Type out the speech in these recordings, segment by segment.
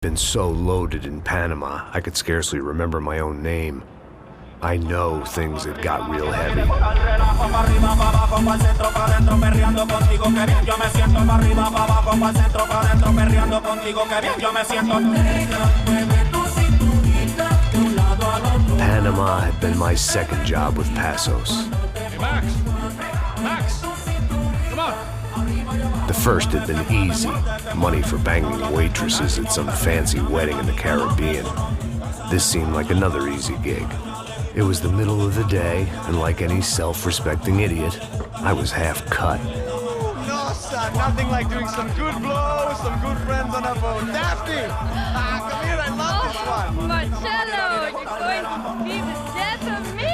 Been so loaded in Panama, I could scarcely remember my own name. I know things had got real heavy. Panama had been my second job with Passos. Hey, Max! Max! Come on! The first had been easy, money for banging waitresses at some fancy wedding in the Caribbean. This seemed like another easy gig. It was the middle of the day, and like any self-respecting idiot, I was half cut. No, son, nothing like doing some good blows, some good friends on a boat. Daphne! Come here, I love this one. Marcello, you're going to be the death of me?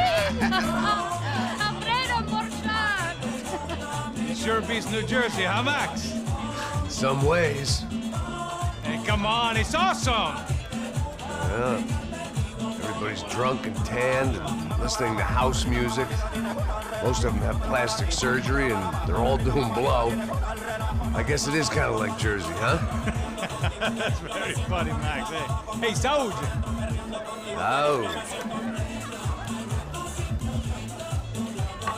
Alfredo Morchan! It sure beats New Jersey, huh, Max? Some ways. Hey, come on, it's awesome! Yeah. Everybody's drunk and tanned and listening to house music. Most of them have plastic surgery and they're all doing blow. I guess it is kind of like Jersey, huh? That's very funny, Max. Hey, Saúde! Oh.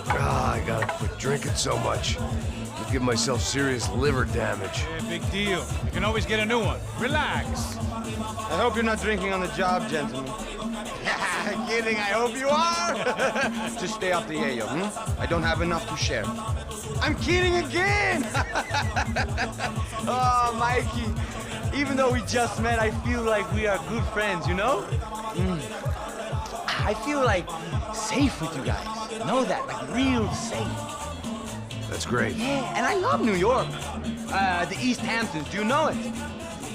God, I gotta quit drinking so much. I give myself serious liver damage. Yeah, big deal. You can always get a new one. Relax. I hope you're not drinking on the job, gentlemen. Kidding, I hope you are. Just stay off the yayo, I don't have enough to share. I'm kidding again! Oh, Mikey, even though we just met, I feel like we are good friends, you know? I feel like safe with you guys. Know that, like real safe. That's great. Yeah, and I love New York. The East Hamptons, do you know it?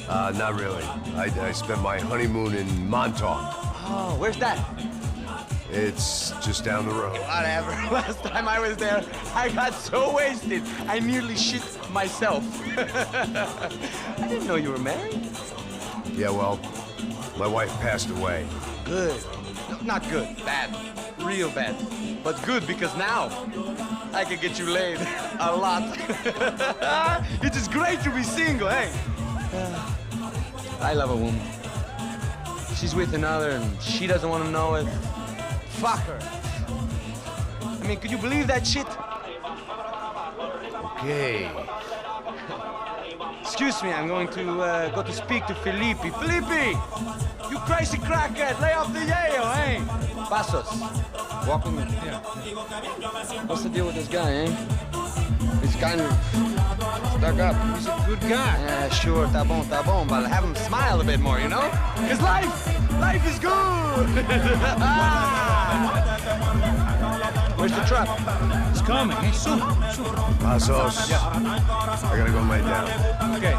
Not really. I spent my honeymoon in Montauk. Oh, where's that? It's just down the road. Whatever. Last time I was there, I got so wasted, I nearly shit myself. I didn't know you were married. Yeah, well, my wife passed away. Good. No, not good. Bad. Real bad. But good because now I can get you laid a lot. It is great to be single, hey? I love a woman. She's with another and she doesn't want to know it. Fuck her. I mean, could you believe that shit? Okay. Excuse me, I'm going to go to speak to Felipe. Felipe! You crazy crackhead, lay off the yayo, eh? Passos, walk with me. Yeah. What's the deal with this guy, eh? He's kind of stuck up. He's a good guy. Yeah, sure, tá bom, but have him smile a bit more, you know? Because life is good! Where's the truck? It's coming. Hey, soon. Passos. Yeah. I gotta go lay down. Okay.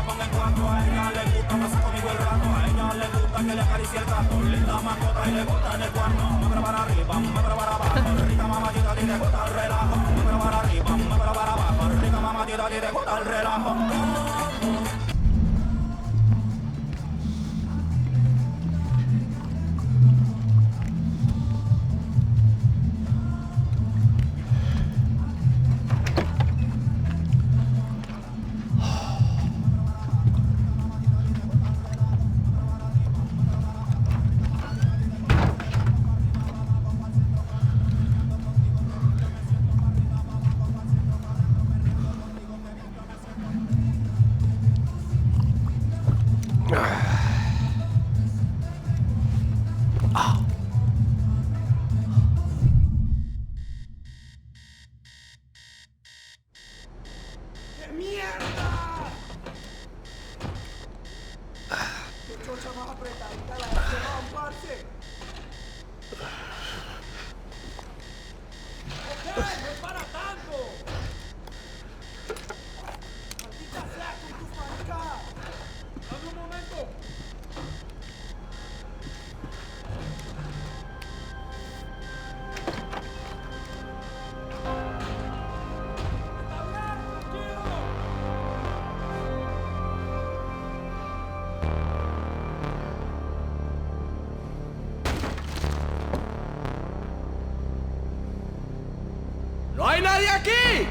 ¡No hay nadie aquí!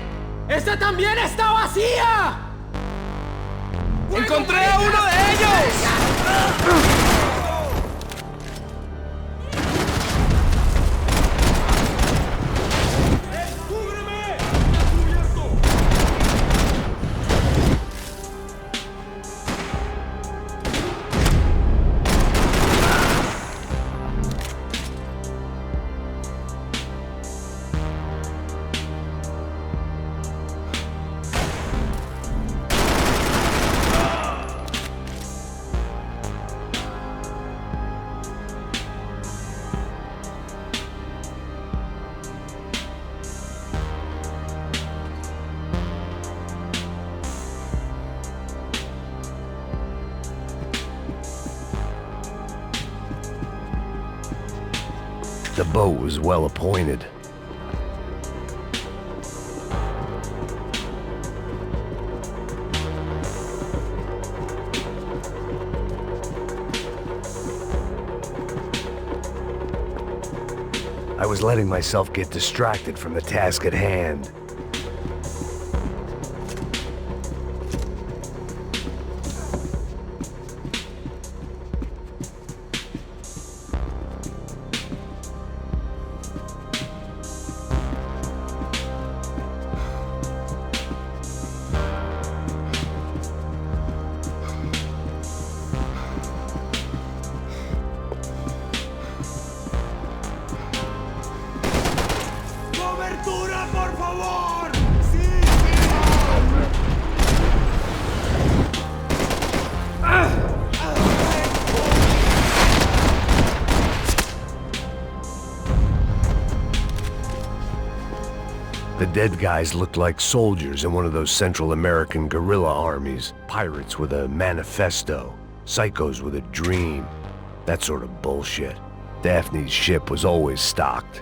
¡Esta también está vacía! ¡Encontré a uno de ellos! The boat was well appointed. I was letting myself get distracted from the task at hand. ¡Cobertura, por favor! The dead guys looked like soldiers in one of those Central American guerrilla armies. Pirates with a manifesto, psychos with a dream. That sort of bullshit. Daphne's ship was always stocked.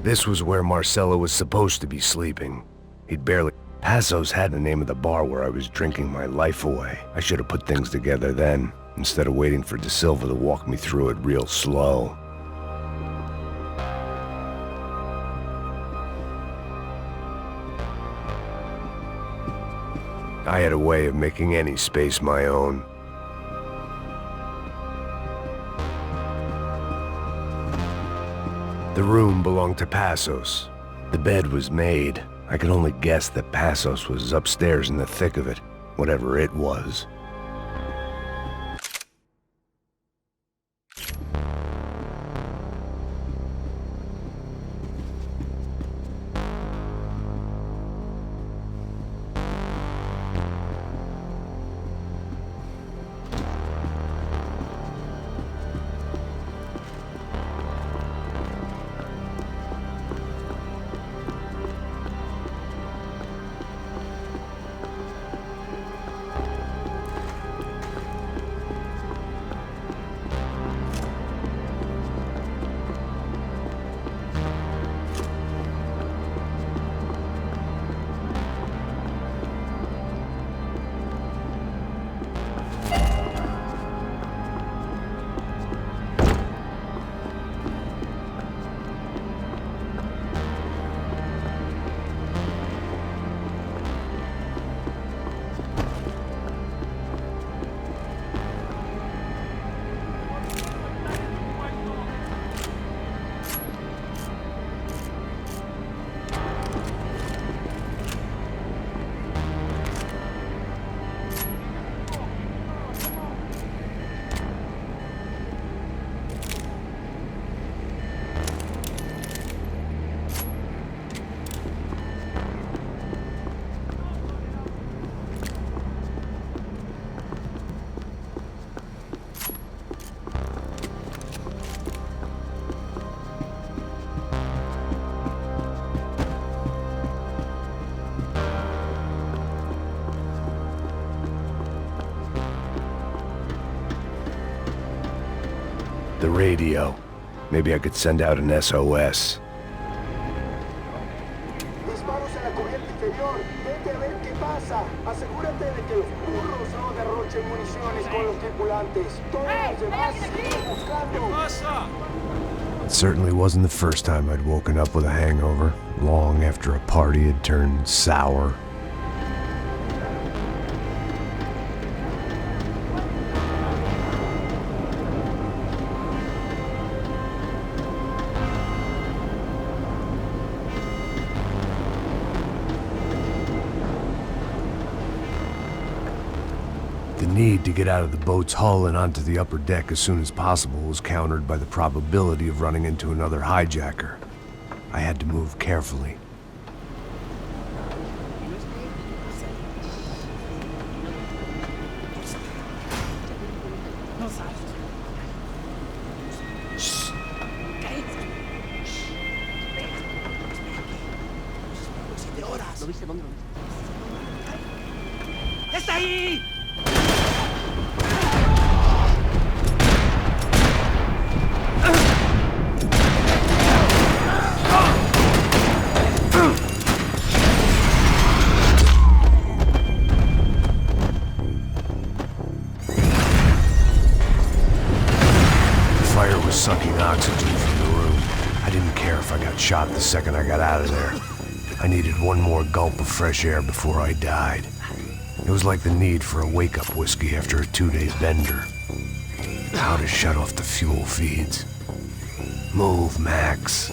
This was where Marcelo was supposed to be sleeping. He'd barely... Passos had the name of the bar where I was drinking my life away. I should have put things together then, instead of waiting for De Silva to walk me through it real slow. I had a way of making any space my own. The room belonged to Passos. The bed was made. I could only guess that Passos was upstairs in the thick of it, whatever it was. radio. Maybe I could send out an SOS. Disparos en la cubierta inferior. Vete a ver qué pasa. Asegúrate de que los burros no derrochen municiones con los tripulantes. Todos los demás siguen buscando. It certainly wasn't the first time I'd woken up with a hangover, long after a party had turned sour. The need to get out of the boat's hull and onto the upper deck as soon as possible was countered by the probability of running into another hijacker. I had to move carefully. ¡Está ahí! Sucking oxygen from the room. I didn't care if I got shot the second I got out of there. I needed one more gulp of fresh air before I died. It was like the need for a wake-up whiskey after a 2-day bender. How to shut off the fuel feeds. Move, Max.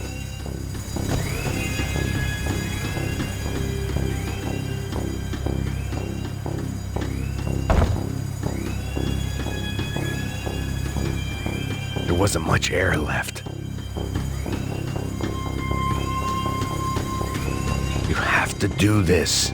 There wasn't much air left. You have to do this.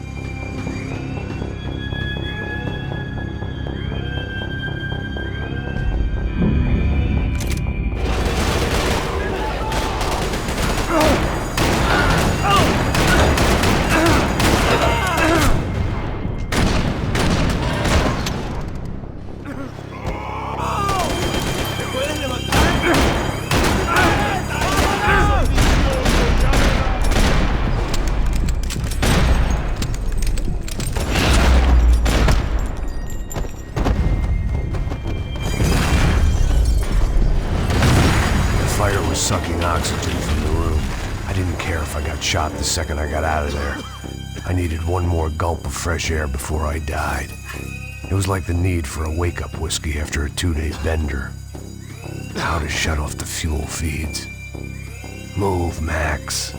Sucking oxygen from the room. I didn't care if I got shot the second I got out of there. I needed one more gulp of fresh air before I died. It was like the need for a wake-up whiskey after a 2-day bender. How to shut off the fuel feeds. Move, Max.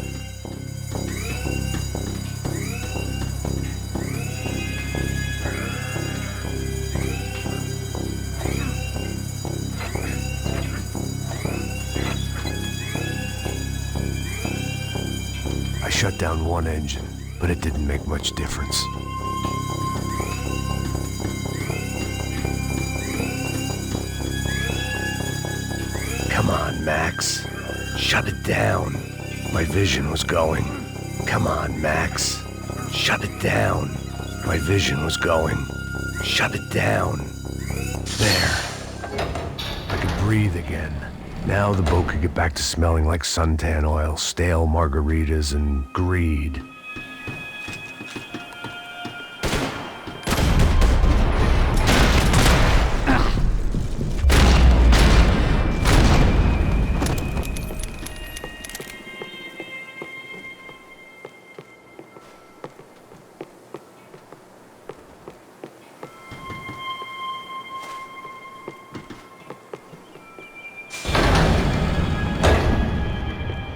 I shut down one engine, but it didn't make much difference. Come on, Max. Shut it down. My vision was going. Come on, Max. Shut it down. My vision was going. Shut it down. There. I could breathe again. Now the boat could get back to smelling like suntan oil, stale margaritas, and greed.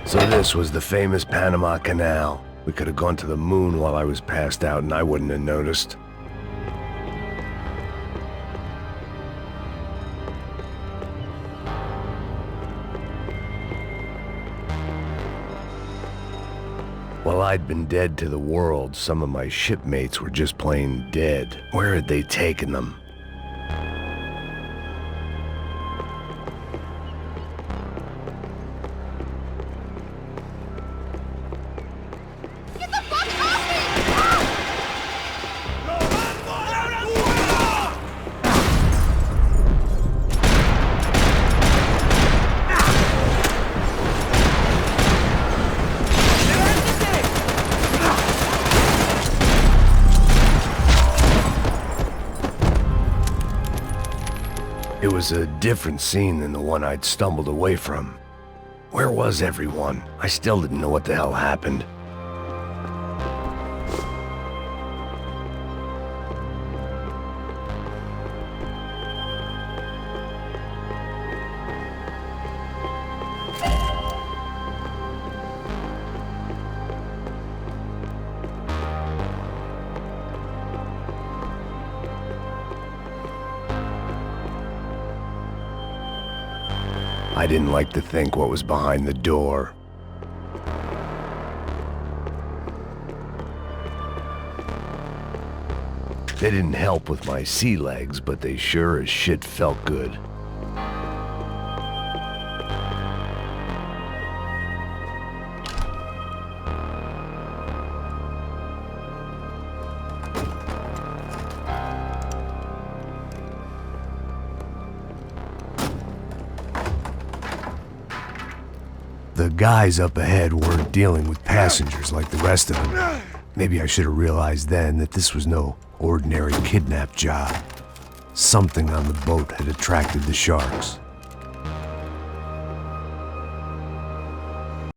So this was the famous Panama Canal. We could have gone to the moon while I was passed out and I wouldn't have noticed. While I'd been dead to the world, some of my shipmates were just plain dead. Where had they taken them? was a different scene than the one I'd stumbled away from. Where was everyone? I still didn't know what the hell happened. I didn't like to think what was behind the door. They didn't help with my sea legs, but they sure as shit felt good. The guys up ahead weren't dealing with passengers like the rest of them. Maybe I should have realized then that this was no ordinary kidnap job. Something on the boat had attracted the sharks.